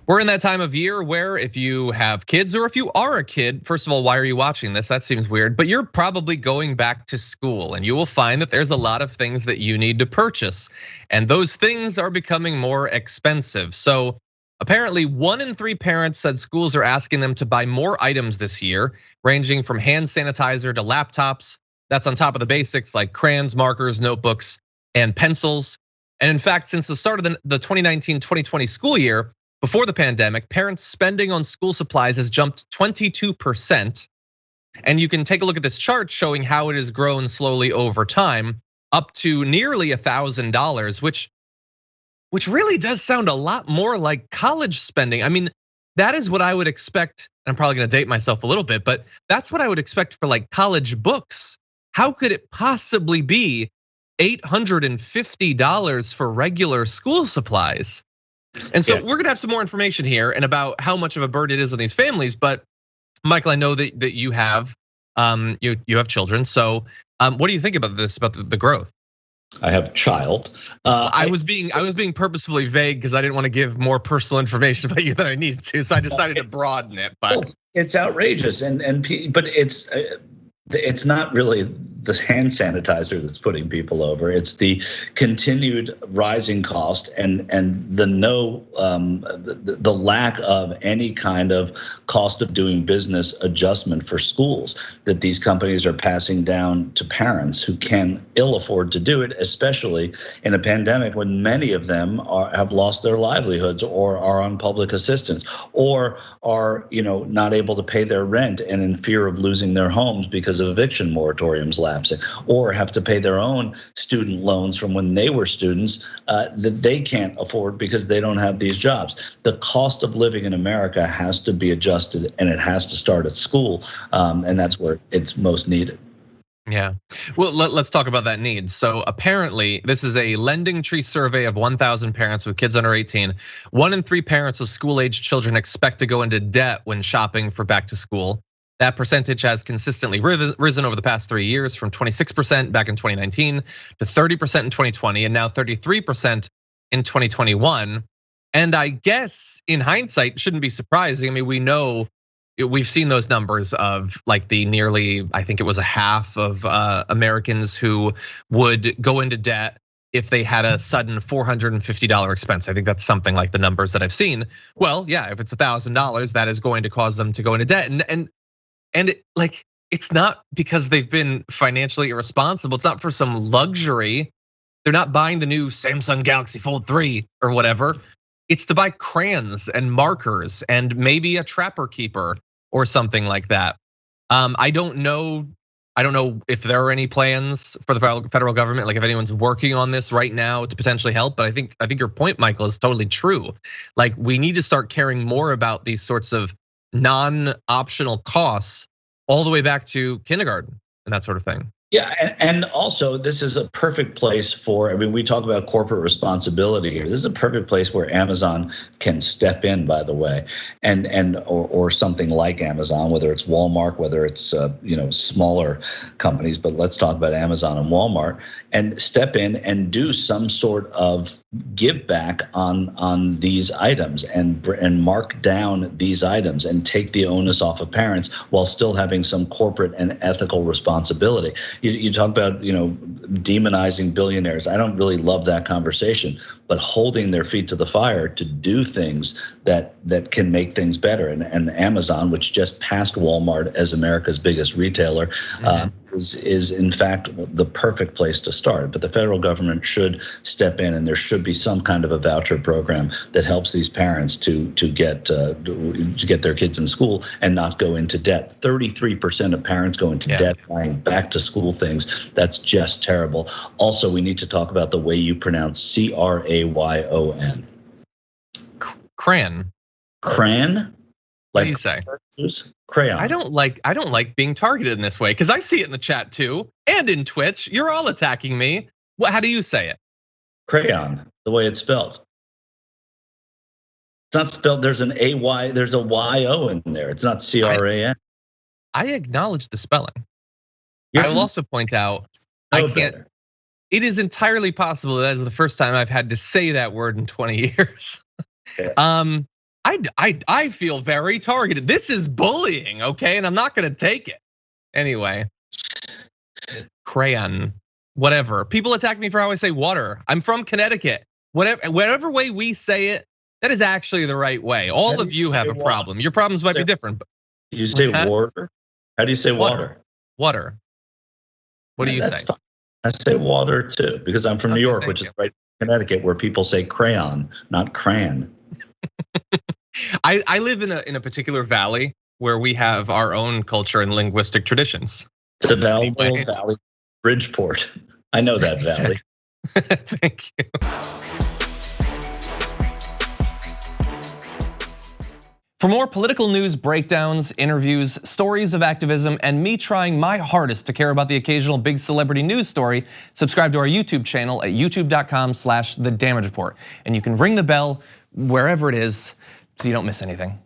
We're in that time of year where if you have kids or if you are a kid, first of all, why are you watching this? That seems weird, but you're probably going back to school and you will find that there's a lot of things that you need to purchase. And those things are becoming more expensive. So apparently 1 in 3 parents said schools are asking them to buy more items this year, ranging from hand sanitizer to laptops. That's on top of the basics like crayons, markers, notebooks, and pencils. And in fact, since the start of the 2019-2020 school year, before the pandemic, parents' spending on school supplies has jumped 22%. And you can take a look at this chart showing how it has grown slowly over time, up to nearly $1,000, which really does sound a lot more like college spending. I mean, that is what I would expect. And I'm probably gonna date myself a little bit, but that's what I would expect for like college books. How could it possibly be $850 for regular school supplies? And so we're gonna have some more information here and about how much of a burden it is on these families. But Michael, I know that you have you have children. So what do you think about this, about the growth? I have a child. I was being purposefully vague because I didn't want to give more personal information about you than I needed to. So I decided to broaden it. But it's outrageous, but it's not really the hand sanitizer that's putting people over. It's the continued rising cost and the lack of any kind of cost of doing business adjustment for schools that these companies are passing down to parents who can ill afford to do it, especially in a pandemic when many of them have lost their livelihoods or are on public assistance or are not able to pay their rent and in fear of losing their homes because of eviction moratoriums lapsing, or have to pay their own student loans from when they were students that they can't afford because they don't have these jobs. The cost of living in America has to be adjusted, and it has to start at school, and that's where it's most needed. Yeah, well, let's talk about that need. So apparently, this is a Lending Tree survey of 1,000 parents with kids under 18. 1 in 3 parents of school-age children expect to go into debt when shopping for back to school. That percentage has consistently risen over the past 3 years, from 26% back in 2019 to 30% in 2020, and now 33% in 2021. And I guess in hindsight, it shouldn't be surprising. I mean, we've seen those numbers of like the nearly, I think it was a half of Americans who would go into debt if they had a sudden $450 expense. I think that's something like the numbers that I've seen. Well, yeah, if it's $1,000, that is going to cause them to go into debt. And it's not because they've been financially irresponsible. It's not for some luxury. They're not buying the new Samsung Galaxy Fold 3 or whatever. It's to buy crayons and markers and maybe a Trapper Keeper or something like that. I don't know if there are any plans for the federal government, like if anyone's working on this right now to potentially help. But I think your point, Michael, is totally true. Like we need to start caring more about these sorts of non-optional costs all the way back to kindergarten and that sort of thing. Yeah, and also this is a perfect place for, I mean, we talk about corporate responsibility here. This is a perfect place where Amazon can step in, by the way, or something like Amazon, whether it's Walmart, whether it's smaller companies, but let's talk about Amazon and Walmart, and step in and do some sort of give back on these items and mark down these items and take the onus off of parents while still having some corporate and ethical responsibility. You talk about demonizing billionaires. I don't really love that conversation, but holding their feet to the fire to do things that can make things better. And Amazon, which just passed Walmart as America's biggest retailer, is in fact the perfect place to start. But the federal government should step in, and there should be some kind of a voucher program that helps these parents to get their kids in school and not go into debt. 33% of parents go into debt buying back to school things. That's just terrible. Also, we need to talk about the way you pronounce Crayon. Crayon. Crayon? What do you say? Crayon. I don't like being targeted in this way because I see it in the chat too and in Twitch. You're all attacking me. How do you say it? Crayon, the way it's spelled. It's not spelled. There's an AY. There's a YO in there. It's not CRAN. I acknowledge the spelling. I will also point out I can't. Better. It is entirely possible that is the first time I've had to say that word in 20 years. I feel very targeted. This is bullying, okay? And I'm not gonna take it. Anyway, crayon, whatever. People attack me for how I say water. I'm from Connecticut. Whatever way we say it, that is actually the right way. All of you have a problem. Your problems might be different. You say water? How do you say water? Water. What do you say? Fine. I say water too, because I'm from New York, which is right in Connecticut, where people say crayon, not crayon. I live in a particular valley where we have our own culture and linguistic traditions. It's a valley, Bridgeport. I know that valley. Thank you. For more political news breakdowns, interviews, stories of activism, and me trying my hardest to care about the occasional big celebrity news story, subscribe to our YouTube channel at youtube.com/The Damage Report. And you can ring the bell wherever it is so you don't miss anything.